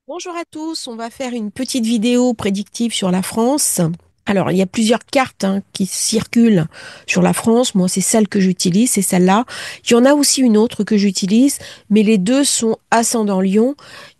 Bonjour à tous, on va faire une petite vidéo prédictive sur la France. Alors, il y a plusieurs cartes qui circulent sur la France. Moi, c'est celle que j'utilise, c'est celle-là. Il y en a aussi une autre que j'utilise, mais les deux sont ascendant Lion.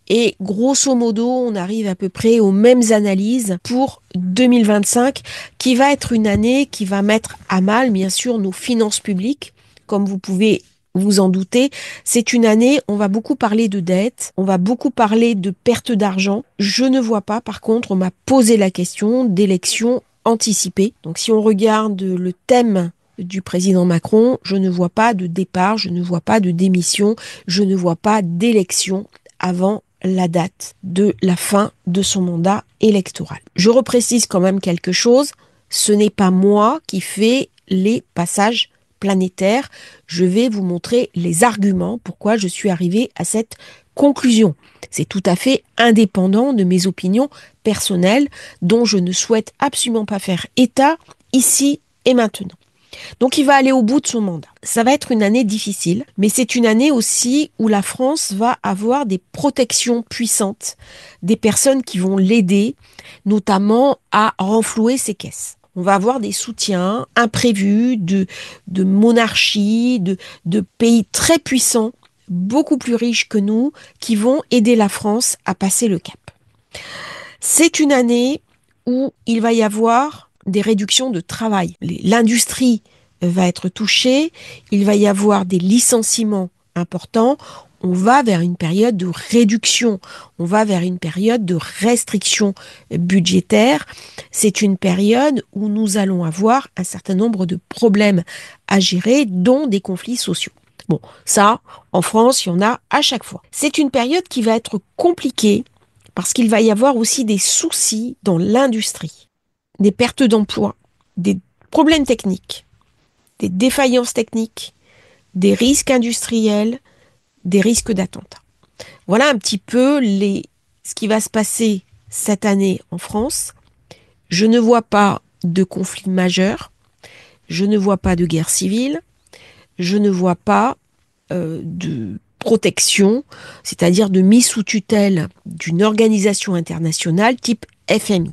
Et grosso modo, on arrive à peu près aux mêmes analyses pour 2025, qui va être une année qui va mettre à mal, bien sûr, nos finances publiques, comme vous pouvez vous en douter. C'est une année, on va beaucoup parler de dette, on va beaucoup parler de perte d'argent. Je ne vois pas, par contre, on m'a posé la question d'élections anticipées. Donc si on regarde le thème du président Macron, je ne vois pas de départ, je ne vois pas de démission, je ne vois pas d'élection avant la date de la fin de son mandat électoral. Je reprécise quand même quelque chose, ce n'est pas moi qui fais les passages planétaires, je vais vous montrer les arguments pourquoi je suis arrivée à cette conclusion. C'est tout à fait indépendant de mes opinions personnelles dont je ne souhaite absolument pas faire état ici et maintenant. Donc il va aller au bout de son mandat. Ça va être une année difficile, mais c'est une année aussi où la France va avoir des protections puissantes, des personnes qui vont l'aider, notamment à renflouer ses caisses. On va avoir des soutiens imprévus de monarchies, de pays très puissants, beaucoup plus riches que nous, qui vont aider la France à passer le cap. C'est une année où il va y avoir des réductions de travail. L'industrie va être touchée, il va y avoir des licenciements importants, on va vers une période de réduction, on va vers une période de restriction budgétaire. C'est une période où nous allons avoir un certain nombre de problèmes à gérer, dont des conflits sociaux. Bon, ça, en France, il y en a à chaque fois. C'est une période qui va être compliquée parce qu'il va y avoir aussi des soucis dans l'industrie, des pertes d'emplois, des problèmes techniques, des défaillances techniques, des risques industriels, des risques d'attentats. Voilà un petit peu ce qui va se passer cette année en France. Je ne vois pas de conflit majeur, je ne vois pas de guerre civile, je ne vois pas de protection, c'est-à-dire de mise sous tutelle d'une organisation internationale type FMI.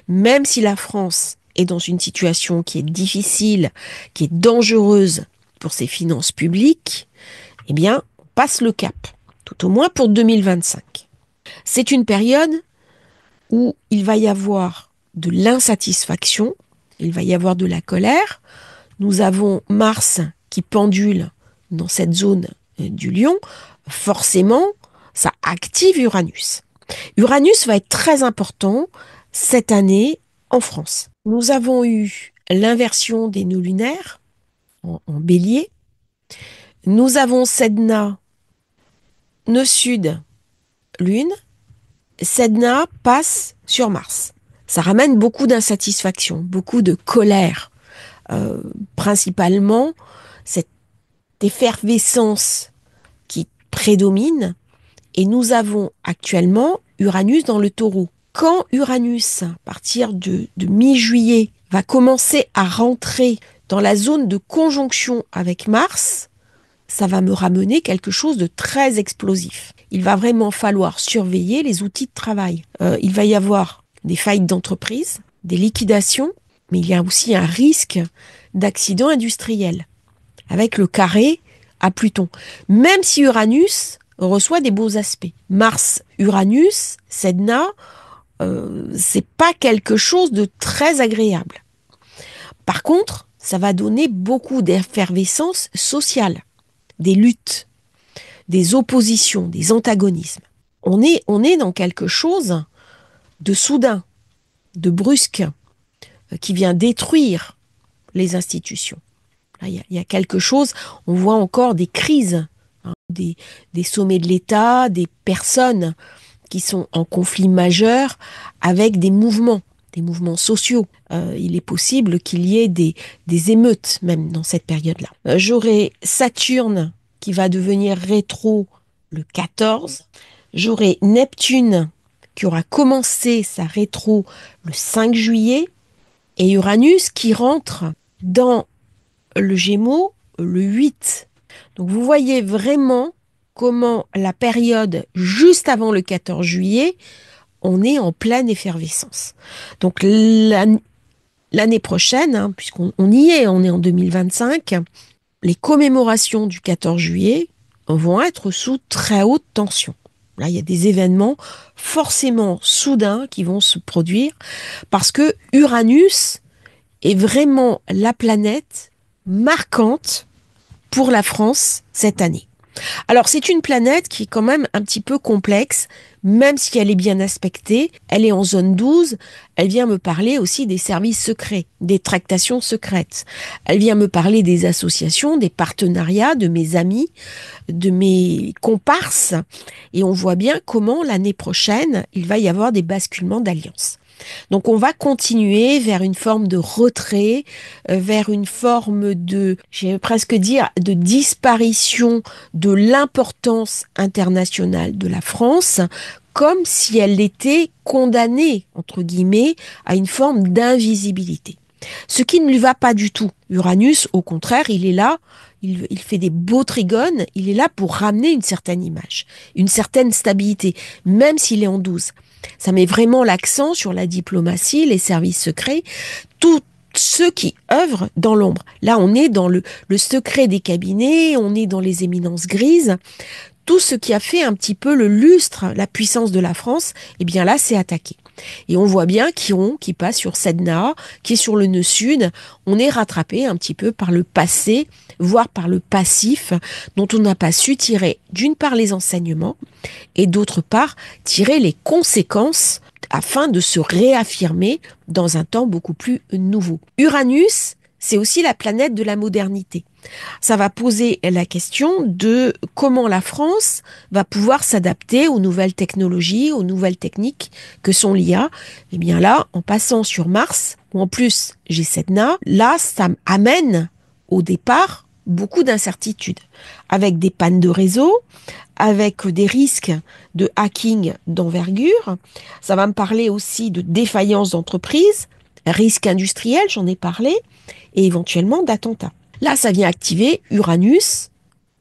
Même si la France est dans une situation qui est difficile, qui est dangereuse pour ses finances publiques, eh bien, on passe le cap, tout au moins pour 2025. C'est une période où il va y avoir de l'insatisfaction, il va y avoir de la colère. Nous avons Mars qui pendule dans cette zone du Lion. Forcément, ça active Uranus. Uranus va être très important cette année en France. Nous avons eu l'inversion des nœuds lunaires en bélier. Nous avons Sedna, nœud sud, lune. Sedna passe sur Mars. Ça ramène beaucoup d'insatisfaction, beaucoup de colère. Principalement, cette effervescence qui prédomine. Et nous avons actuellement Uranus dans le taureau. Quand Uranus, à partir de mi-juillet, va commencer à rentrer dans la zone de conjonction avec Mars, ça va me ramener quelque chose de très explosif. Il va vraiment falloir surveiller les outils de travail. Il va y avoir des faillites d'entreprise, des liquidations, mais il y a aussi un risque d'accident industriel avec le carré à Pluton. Même si Uranus reçoit des beaux aspects. Mars, Uranus, Sedna, c'est pas quelque chose de très agréable. Par contre, ça va donner beaucoup d'effervescence sociale, des luttes, des oppositions, des antagonismes. On est dans quelque chose de soudain, de brusque, qui vient détruire les institutions. Là, il y a quelque chose, on voit encore des crises, des sommets de l'État, des personnes qui sont en conflit majeur avec des mouvements sociaux. Il est possible qu'il y ait des émeutes même dans cette période-là. J'aurai Saturne qui va devenir rétro le 14. J'aurai Neptune qui aura commencé sa rétro le 5 juillet et Uranus qui rentre dans le Gémeaux le 8. Donc vous voyez vraiment comment la période juste avant le 14 juillet, on est en pleine effervescence. Donc l'année prochaine, hein, puisqu'on y est, on est en 2025, les commémorations du 14 juillet vont être sous très haute tension. Là, il y a des événements forcément soudains qui vont se produire parce que Uranus est vraiment la planète marquante pour la France cette année. Alors, c'est une planète qui est quand même un petit peu complexe, même si elle est bien aspectée. Elle est en zone 12. Elle vient me parler aussi des services secrets, des tractations secrètes. Elle vient me parler des associations, des partenariats, de mes amis, de mes comparses. Et on voit bien comment l'année prochaine, il va y avoir des basculements d'alliances. Donc on va continuer vers une forme de retrait, vers une forme de, j'ai presque dire, de disparition de l'importance internationale de la France, comme si elle était condamnée, entre guillemets, à une forme d'invisibilité. Ce qui ne lui va pas du tout. Uranus, au contraire, il est là, il fait des beaux trigones, il est là pour ramener une certaine image, une certaine stabilité, même s'il est en 12. Ça met vraiment l'accent sur la diplomatie, les services secrets, tous ceux qui œuvrent dans l'ombre. Là, on est dans le secret des cabinets, on est dans les éminences grises. Tout ce qui a fait un petit peu le lustre, la puissance de la France, eh bien là, c'est attaqué. Et on voit bien Chiron qui passe sur Sedna, qui est sur le nœud sud. On est rattrapé un petit peu par le passé, voire par le passif, dont on n'a pas su tirer d'une part les enseignements et d'autre part tirer les conséquences afin de se réaffirmer dans un temps beaucoup plus nouveau. Uranus, c'est aussi la planète de la modernité. Ça va poser la question de comment la France va pouvoir s'adapter aux nouvelles technologies, aux nouvelles techniques que sont l'IA. Eh bien là, en passant sur Mars, où en plus j'ai Sedna, là, ça amène au départ beaucoup d'incertitudes, avec des pannes de réseau, avec des risques de hacking d'envergure. Ça va me parler aussi de défaillance d'entreprise, risques industriels, j'en ai parlé, et éventuellement d'attentats. Là, ça vient activer Uranus,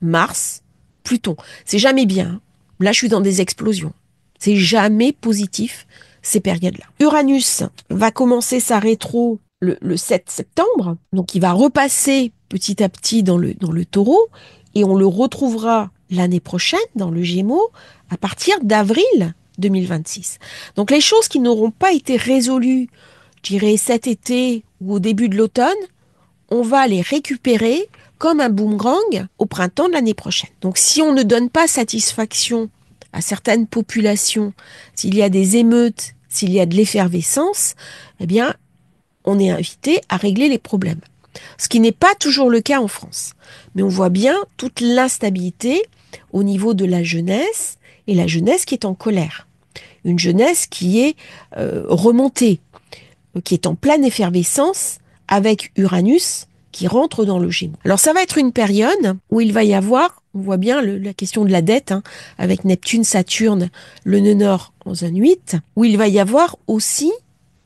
Mars, Pluton. C'est jamais bien. Là, je suis dans des explosions. C'est jamais positif, ces périodes-là. Uranus va commencer sa rétro le 7 septembre. Donc, il va repasser petit à petit dans le taureau. Et on le retrouvera l'année prochaine dans le Gémeaux à partir d'avril 2026. Donc, les choses qui n'auront pas été résolues, je dirais cet été ou au début de l'automne, on va les récupérer comme un boomerang au printemps de l'année prochaine. Donc si on ne donne pas satisfaction à certaines populations, s'il y a des émeutes, s'il y a de l'effervescence, eh bien, on est invité à régler les problèmes. Ce qui n'est pas toujours le cas en France. Mais on voit bien toute l'instabilité au niveau de la jeunesse, et la jeunesse qui est en colère. Une jeunesse qui est remontée, qui est en pleine effervescence, avec Uranus qui rentre dans le Gémeaux. Alors ça va être une période où il va y avoir, on voit bien la question de la dette, hein, avec Neptune, Saturne, le nœud nord en zone 8, où il va y avoir aussi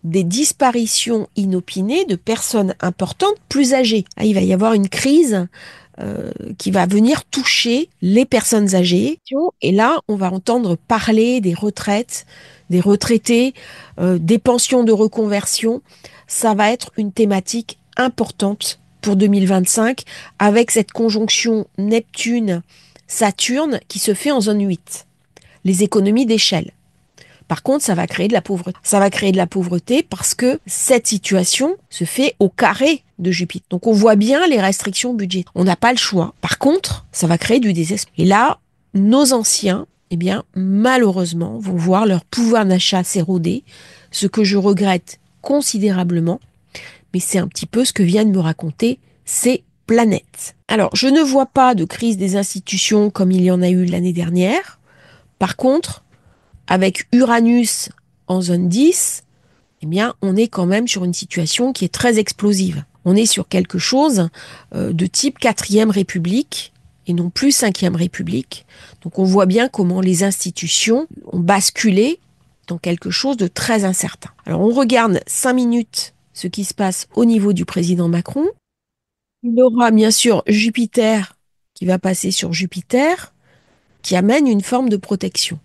des disparitions inopinées de personnes importantes plus âgées. Ah, il va y avoir une crise qui va venir toucher les personnes âgées. Et là, on va entendre parler des retraites, des retraités, des pensions de reconversion. Ça va être une thématique importante pour 2025 avec cette conjonction Neptune-Saturne qui se fait en zone 8. Les économies d'échelle. Par contre, ça va créer de la pauvreté. Ça va créer de la pauvreté parce que cette situation se fait au carré de Jupiter. Donc on voit bien les restrictions budgétaires. On n'a pas le choix. Par contre, ça va créer du désespoir. Et là, nos anciens, eh bien, malheureusement, vont voir leur pouvoir d'achat s'éroder, ce que je regrette considérablement. Mais c'est un petit peu ce que viennent me raconter ces planètes. Alors, je ne vois pas de crise des institutions comme il y en a eu l'année dernière. Par contre, avec Uranus en zone 10, eh bien, on est quand même sur une situation qui est très explosive. On est sur quelque chose de type 4e République et non plus 5e République. Donc on voit bien comment les institutions ont basculé dans quelque chose de très incertain. Alors on regarde 5 minutes ce qui se passe au niveau du président Macron. Il y aura bien sûr Jupiter qui va passer sur Jupiter. qui amène une forme de protection.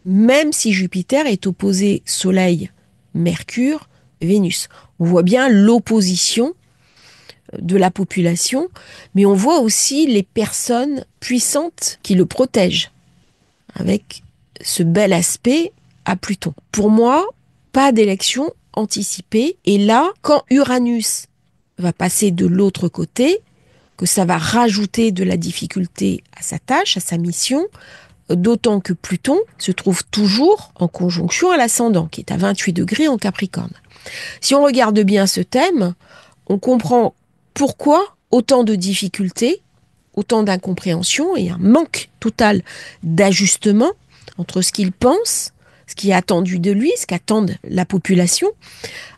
Même si Jupiter est opposé Soleil, Mercure, Vénus. On voit bien l'opposition de la population, mais on voit aussi les personnes puissantes qui le protègent, avec ce bel aspect à Pluton. Pour moi, pas d'élection anticipée. Et là, quand Uranus va passer de l'autre côté, que ça va rajouter de la difficulté à sa tâche, à sa mission, d'autant que Pluton se trouve toujours en conjonction à l'ascendant, qui est à 28 degrés en Capricorne. Si on regarde bien ce thème, on comprend pourquoi autant de difficultés, autant d'incompréhension et un manque total d'ajustement entre ce qu'il pense, ce qui est attendu de lui, ce qu'attendent la population,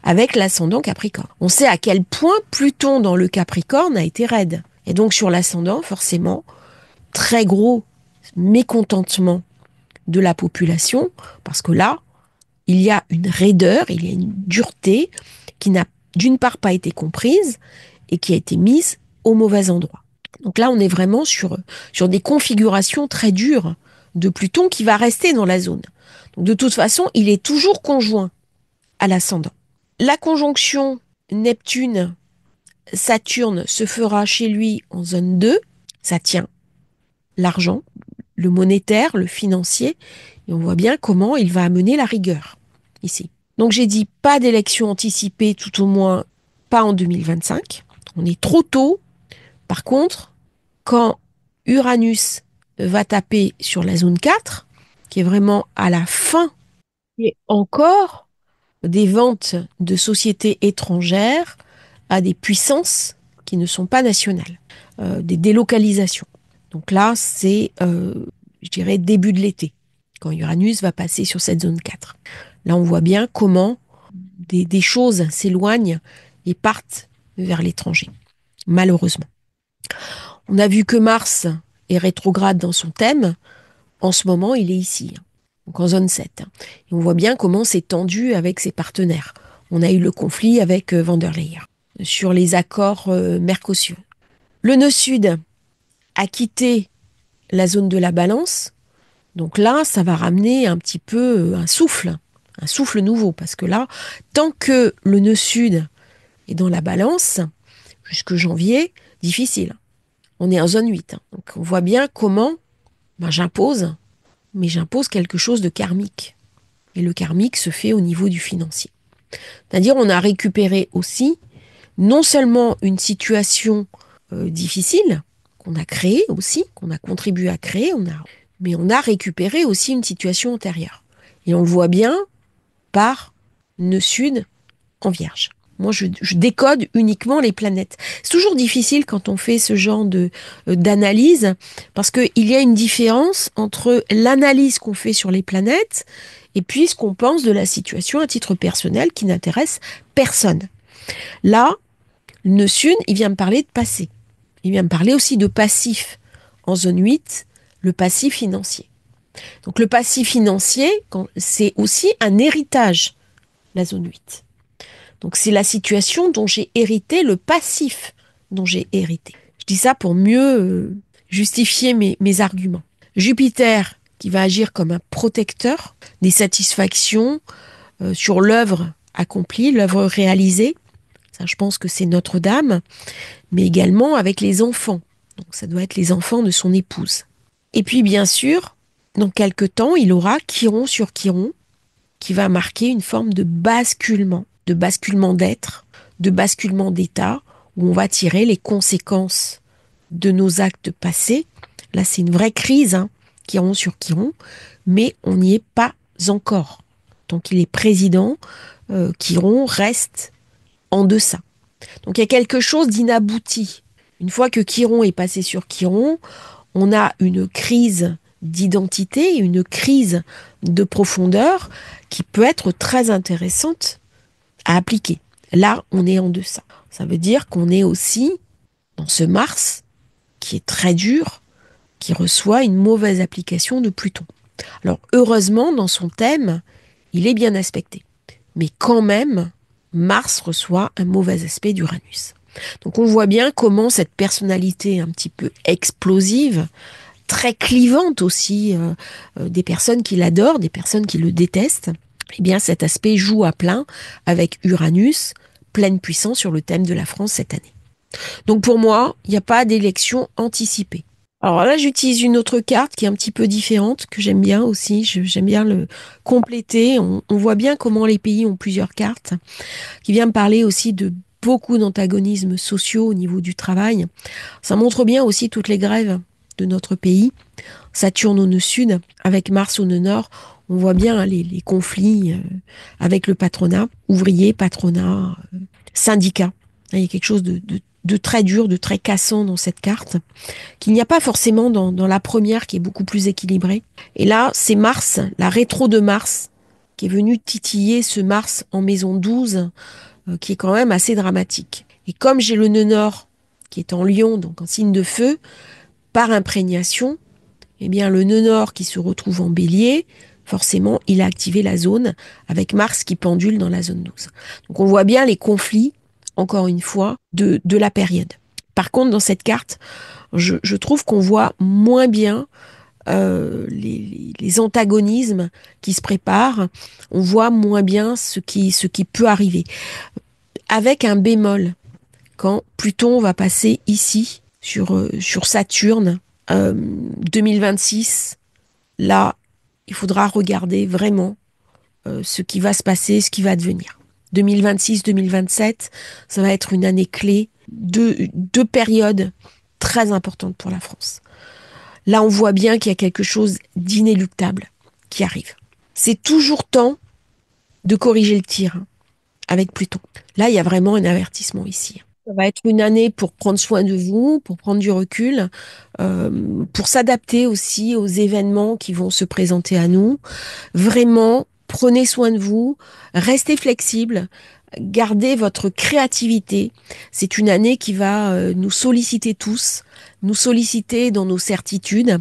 avec l'ascendant Capricorne. On sait à quel point Pluton dans le Capricorne a été raide. Et donc sur l'ascendant, forcément, très gros mécontentement de la population, parce que là, il y a une raideur, il y a une dureté qui n'a d'une part pas été comprise et qui a été mise au mauvais endroit. Donc là, on est vraiment sur des configurations très dures de Pluton qui va rester dans la zone. Donc de toute façon, il est toujours conjoint à l'ascendant. La conjonction Neptune-Saturne se fera chez lui en zone 2. Ça tient l'argent, le monétaire, le financier. Et on voit bien comment il va amener la rigueur ici. Donc j'ai dit pas d'élection anticipée, tout au moins pas en 2025. On est trop tôt. Par contre, quand Uranus va taper sur la zone 4, qui est vraiment à la fin, et encore des ventes de sociétés étrangères à des puissances qui ne sont pas nationales, des délocalisations. Donc là, c'est, je dirais, début de l'été, quand Uranus va passer sur cette zone 4. Là, on voit bien comment des choses s'éloignent et partent vers l'étranger, malheureusement. On a vu que Mars est rétrograde dans son thème. En ce moment, il est ici, donc en zone 7. Et on voit bien comment c'est tendu avec ses partenaires. On a eu le conflit avec van der Leyen sur les accords Mercosur. Le nœud sud a quitté la zone de la Balance. Donc là, ça va ramener un petit peu un souffle nouveau. Parce que là, tant que le nœud sud est dans la Balance, jusque janvier, difficile. On est en zone 8. Donc on voit bien comment j'impose, mais j'impose quelque chose de karmique. Et le karmique se fait au niveau du financier. C'est-à-dire on a récupéré aussi non seulement une situation difficile, qu'on a créée aussi, qu'on a contribué à créer, mais on a récupéré aussi une situation antérieure. Et on le voit bien par nœud sud en Vierge. Moi, je décode uniquement les planètes. C'est toujours difficile quand on fait ce genre d'analyse, parce qu'il y a une différence entre l'analyse qu'on fait sur les planètes et puis ce qu'on pense de la situation à titre personnel qui n'intéresse personne. Là, le nœud sud, il vient me parler de passé. Il vient me parler aussi de passif. En zone 8, le passif financier. Donc le passif financier, c'est aussi un héritage, la zone 8. Donc c'est la situation dont j'ai hérité, le passif dont j'ai hérité. Je dis ça pour mieux justifier mes arguments. Jupiter qui va agir comme un protecteur des satisfactions sur l'œuvre accomplie, l'œuvre réalisée. Ça, je pense que c'est Notre-Dame, mais également avec les enfants. Donc ça doit être les enfants de son épouse. Et puis bien sûr, dans quelques temps, il aura Chiron sur Chiron qui va marquer une forme de basculement d'être, de basculement d'état, où on va tirer les conséquences de nos actes passés. Là, c'est une vraie crise, Chiron sur Chiron, mais on n'y est pas encore. Tant qu'il est président, Chiron reste en deçà. Donc il y a quelque chose d'inabouti. Une fois que Chiron est passé sur Chiron, on a une crise d'identité, une crise de profondeur qui peut être très intéressante à appliquer. Là, on est en deçà. Ça veut dire qu'on est aussi dans ce Mars qui est très dur, qui reçoit une mauvaise application de Pluton. Alors, heureusement, dans son thème, il est bien aspecté. Mais quand même, Mars reçoit un mauvais aspect d'Uranus. Donc, on voit bien comment cette personnalité un petit peu explosive, très clivante aussi, des personnes qui l'adorent, des personnes qui le détestent. Eh bien, cet aspect joue à plein avec Uranus, pleine puissance sur le thème de la France cette année. Donc pour moi, il n'y a pas d'élection anticipée. Alors là, j'utilise une autre carte qui est un petit peu différente, que j'aime bien aussi. J'aime bien le compléter. On voit bien comment les pays ont plusieurs cartes, qui vient me parler aussi de beaucoup d'antagonismes sociaux au niveau du travail. Ça montre bien aussi toutes les grèves de notre pays. Saturne au nœud sud, avec Mars au nœud nord, on voit bien hein, les conflits avec le patronat, ouvrier, patronat, syndicat. Il y a quelque chose de très dur, de très cassant dans cette carte, qu'il n'y a pas forcément dans la première qui est beaucoup plus équilibrée. Et là, c'est Mars, la rétro de Mars, qui est venue titiller ce Mars en maison 12, qui est quand même assez dramatique. Et comme j'ai le nœud nord qui est en Lion, donc en signe de feu, par imprégnation, eh bien le nœud nord qui se retrouve en Bélier, forcément, il a activé la zone avec Mars qui pendule dans la zone 12. Donc on voit bien les conflits, encore une fois, de la période. Par contre, dans cette carte, je trouve qu'on voit moins bien les antagonismes qui se préparent. On voit moins bien ce qui peut arriver. Avec un bémol, quand Pluton va passer ici, sur Saturne, 2026, là, il faudra regarder vraiment ce qui va se passer, ce qui va devenir. 2026-2027, ça va être une année clé, deux périodes très importantes pour la France. Là, on voit bien qu'il y a quelque chose d'inéluctable qui arrive. C'est toujours temps de corriger le tir hein, avec Pluton. Là, il y a vraiment un avertissement ici. Ça va être une année pour prendre soin de vous, pour prendre du recul, pour s'adapter aussi aux événements qui vont se présenter à nous. Vraiment, prenez soin de vous, restez flexible, gardez votre créativité. C'est une année qui va nous solliciter tous, nous solliciter dans nos certitudes.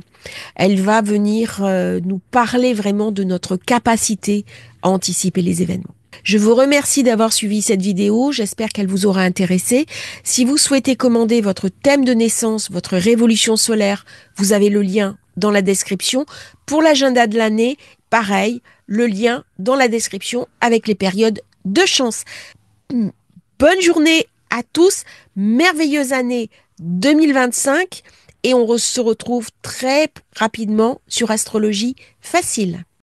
Elle va venir nous parler vraiment de notre capacité à anticiper les événements. Je vous remercie d'avoir suivi cette vidéo, j'espère qu'elle vous aura intéressé. Si vous souhaitez commander votre thème de naissance, votre révolution solaire, vous avez le lien dans la description. Pour l'agenda de l'année, pareil, le lien dans la description avec les périodes de chance. Bonne journée à tous, merveilleuse année 2025 et on se retrouve très rapidement sur Astrologie Facile.